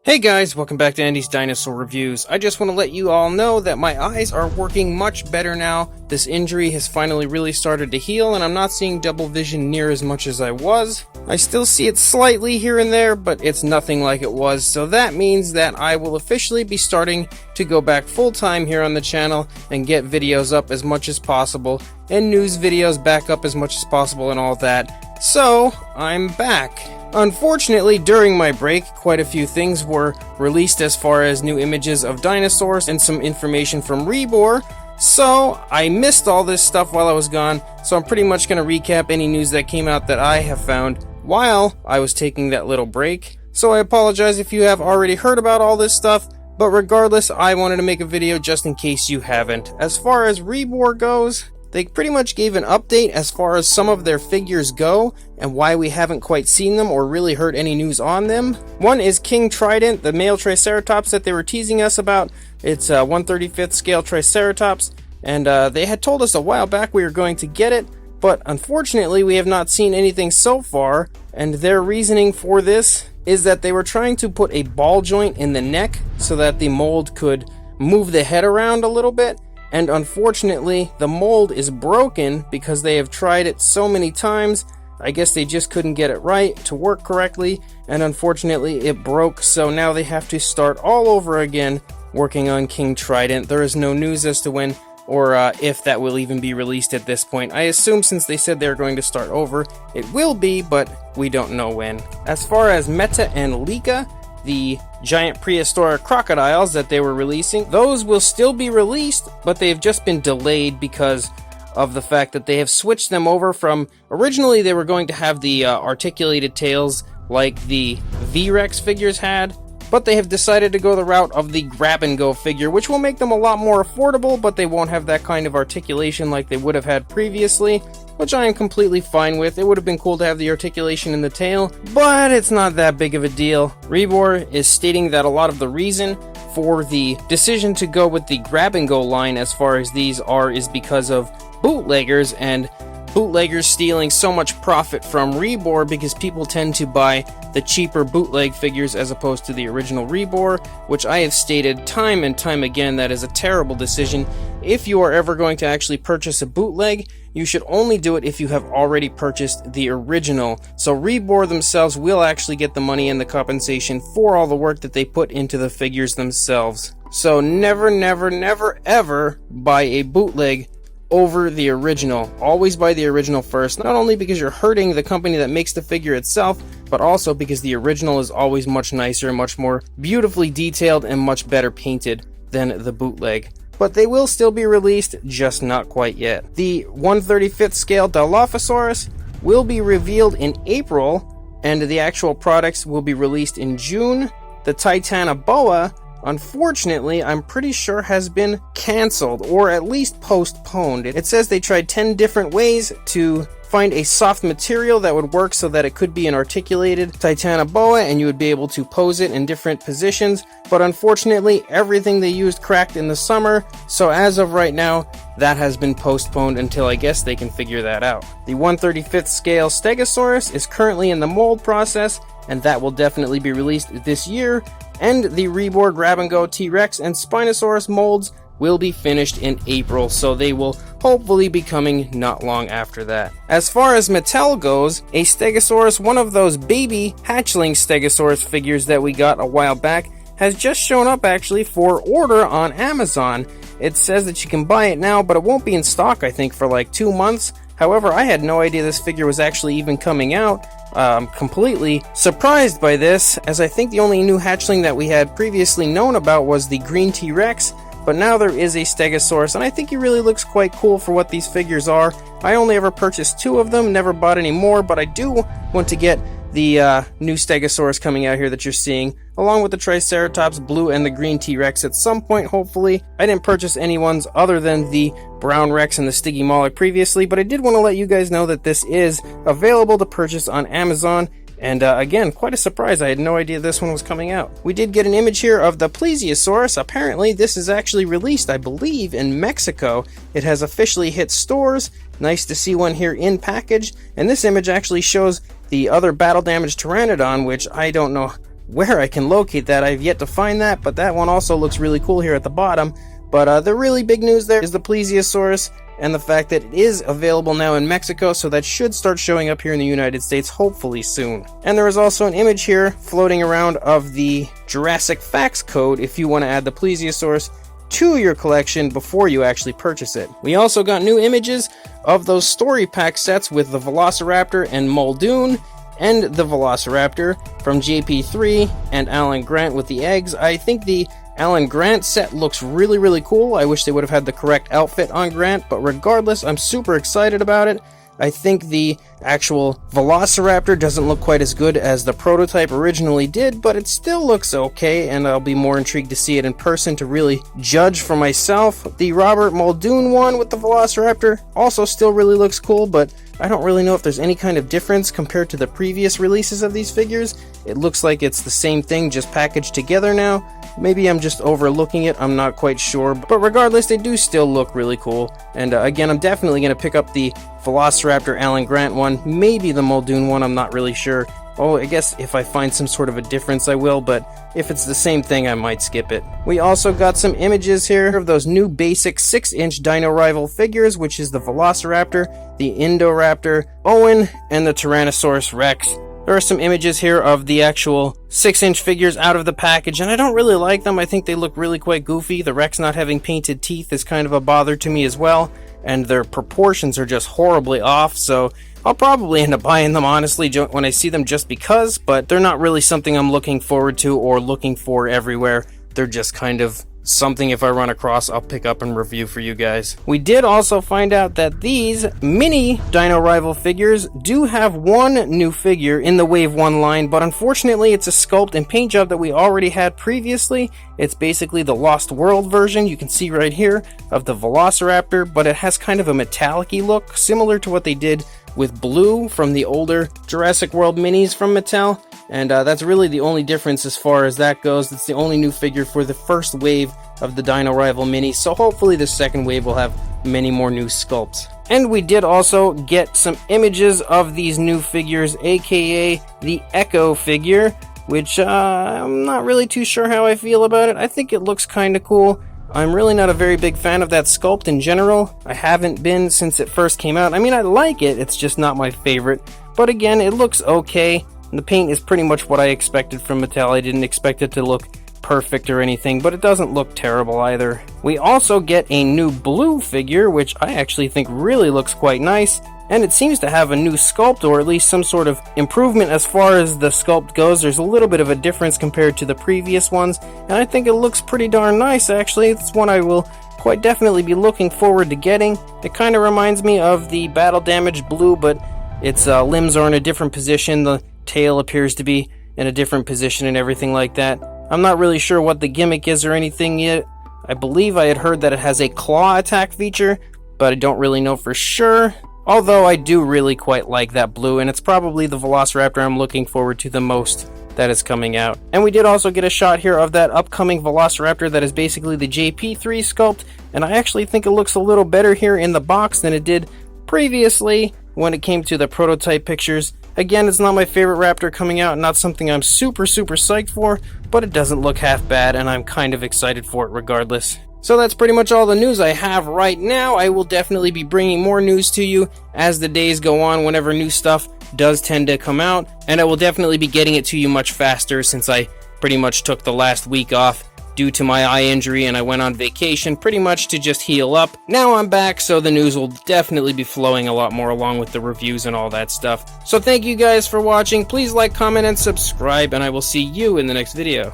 Hey guys, welcome back to Andy's Dinosaur Reviews. I just want to let you all know that my eyes are working much better now. This injury has finally really started to heal, and I'm not seeing double vision near as much as I was. I still see it slightly here and there, but it's nothing like it was, so that means that I will officially be starting to go back full-time here on the channel and get videos up as much as possible, and news videos back up as much as possible and all that. So, I'm back. Unfortunately, during my break, quite a few things were released as far as new images of dinosaurs and some information from Rebor, so I missed all this stuff while I was gone, so I'm pretty much going to recap any news that came out that I have found while I was taking that little break. So I apologize if you have already heard about all this stuff, but regardless, I wanted to make a video just in case you haven't. As far as Rebor goes, they pretty much gave an update as far as some of their figures go and why we haven't quite seen them or really heard any news on them. One is King Trident, the male Triceratops that they were teasing us about. It's a 1/35th scale Triceratops, and they had told us a while back we were going to get it, but unfortunately we have not seen anything so far, and their reasoning for this is that they were trying to put a ball joint in the neck so that the mold could move the head around a little bit. And unfortunately, the mold is broken because they have tried it so many times. I guess they just couldn't get it right to work correctly, and unfortunately it broke, so now they have to start all over again working on King Trident. There is no news as to when or if that will even be released at this point. I assume since they said they're going to start over, it will be, but we don't know when. As far as Meta and Lika, the giant prehistoric crocodiles that they were releasing, those will still be released, but they've just been delayed because of the fact that they have switched them over from, originally they were going to have the articulated tails like the V-Rex figures had, but they have decided to go the route of the grab-and-go figure, which will make them a lot more affordable, but they won't have that kind of articulation like they would have had previously, which I am completely fine with. It would have been cool to have the articulation in the tail, but it's not that big of a deal. Rebor is stating that a lot of the reason for the decision to go with the grab-and-go line as far as these are is because of bootleggers, and bootleggers stealing so much profit from Rebor because people tend to buy the cheaper bootleg figures as opposed to the original Rebor, which I have stated time and time again that is a terrible decision. If you are ever going to actually purchase a bootleg, you should only do it if you have already purchased the original. So Rebor themselves will actually get the money and the compensation for all the work that they put into the figures themselves. So never, never, never, ever buy a bootleg over the original. Always buy the original first, not only because you're hurting the company that makes the figure itself, but also because the original is always much nicer, much more beautifully detailed, and much better painted than the bootleg. But they will still be released, just not quite yet. The 1/35th scale Dilophosaurus will be revealed in April, and the actual products will be released in June. The Titanoboa, unfortunately, I'm pretty sure has been cancelled, or at least postponed. It says they tried 10 different ways to find a soft material that would work so that it could be an articulated Titanoboa and you would be able to pose it in different positions, but unfortunately everything they used cracked in the summer, so as of right now that has been postponed until I guess they can figure that out. The 1/35th scale Stegosaurus is currently in the mold process, and that will definitely be released this year, and the Rebor Grab-and-Go T-Rex and Spinosaurus molds will be finished in April, so they will hopefully be coming not long after that. As far as Mattel goes, a Stegosaurus, one of those baby hatchling Stegosaurus figures that we got a while back, has just shown up actually for order on Amazon. It says that you can buy it now, but it won't be in stock I think for like 2 months. However, I had no idea this figure was actually even coming out. I'm completely surprised by this, as I think the only new hatchling that we had previously known about was the green T-Rex, but now there is a Stegosaurus, and I think he really looks quite cool for what these figures are. I only ever purchased 2 of them, never bought any more, but I do want to get the new Stegosaurus coming out here that you're seeing, along with the Triceratops blue and the green T-Rex at some point, hopefully. I didn't purchase any ones other than the brown Rex and the Stygimoloch previously, but I did want to let you guys know that this is available to purchase on Amazon. And again, quite a surprise. I had no idea this one was coming out. We did get an image here of the Plesiosaurus. Apparently, this is actually released, I believe, in Mexico. It has officially hit stores. Nice to see one here in package. And this image actually shows the other battle-damaged Pteranodon, which I don't know where I can locate that. I've yet to find that, but that one also looks really cool here at the bottom. But the really big news there is the Plesiosaurus, and the fact that it is available now in Mexico, so that should start showing up here in the United States hopefully soon. And there is also an image here floating around of the Jurassic Facts code if you want to add the Plesiosaurus to your collection before you actually purchase it. We also got new images of those story pack sets with the Velociraptor and Muldoon, and the Velociraptor from JP3 and Alan Grant with the eggs. I think the Alan Grant set looks really cool. I wish they would have had the correct outfit on Grant, but regardless, I'm super excited about it. I think the actual Velociraptor doesn't look quite as good as the prototype originally did, but it still looks okay, and I'll be more intrigued to see it in person to really judge for myself. The Robert Muldoon one with the Velociraptor also still really looks cool, but I don't really know if there's any kind of difference compared to the previous releases of these figures. It looks like it's the same thing, just packaged together now. Maybe I'm just overlooking it, I'm not quite sure, but regardless, they do still look really cool. And again, I'm definitely going to pick up the Velociraptor Alan Grant one, maybe the Muldoon one, I'm not really sure. Oh, I guess if I find some sort of a difference I will, but if it's the same thing I might skip it. We also got some images here of those new basic 6-inch Dino Rival figures, which is the Velociraptor, the Indoraptor, Owen, and the Tyrannosaurus Rex. There are some images here of the actual 6-inch figures out of the package, and I don't really like them. I think they look really quite goofy. The Rex not having painted teeth is kind of a bother to me as well, and their proportions are just horribly off, so I'll probably end up buying them, honestly, when I see them just because, but they're not really something I'm looking forward to or looking for everywhere. They're just kind of something if I run across, I'll pick up and review for you guys. We did also find out that these mini Dino Rival figures do have one new figure in the Wave 1 line, but unfortunately it's a sculpt and paint job that we already had previously. It's basically the Lost World version, you can see right here, of the Velociraptor, but it has kind of a metallic-y look, similar to what they did with Blue from the older Jurassic World minis from Mattel. And that's really the only difference as far as that goes. It's the only new figure for the first wave of the Dino Rival Mini, so hopefully the second wave will have many more new sculpts. And we did also get some images of these new figures, aka the Echo figure, which I'm not really too sure how I feel about it. I think it looks kinda cool. I'm really not a very big fan of that sculpt in general. I haven't been since it first came out. I mean, I like it, it's just not my favorite. But again, it looks okay. The paint is pretty much what I expected from Mattel. I didn't expect it to look perfect or anything, but it doesn't look terrible either. We also get a new Blue figure, which I actually think really looks quite nice, and it seems to have a new sculpt, or at least some sort of improvement as far as the sculpt goes. There's a little bit of a difference compared to the previous ones, and I think it looks pretty darn nice actually. It's one I will quite definitely be looking forward to getting. It kind of reminds me of the Battle Damaged Blue, but its limbs are in a different position. The tail appears to be in a different position and everything like that. I'm not really sure what the gimmick is or anything yet. I believe I had heard that it has a claw attack feature, but I don't really know for sure. Although I do really quite like that Blue, and it's probably the Velociraptor I'm looking forward to the most that is coming out. And we did also get a shot here of that upcoming Velociraptor that is basically the JP3 sculpt, and I actually think it looks a little better here in the box than it did previously when it came to the prototype pictures. Again, it's not my favorite Raptor coming out, not something I'm super psyched for, but it doesn't look half bad, and I'm kind of excited for it regardless. So that's pretty much all the news I have right now. I will definitely be bringing more news to you as the days go on, whenever new stuff does tend to come out, and I will definitely be getting it to you much faster since I pretty much took the last week off due to my eye injury, and I went on vacation pretty much to just heal up. Now I'm back, so the news will definitely be flowing a lot more along with the reviews and all that stuff. So thank you guys for watching. Please like, comment, and subscribe, and I will see you in the next video.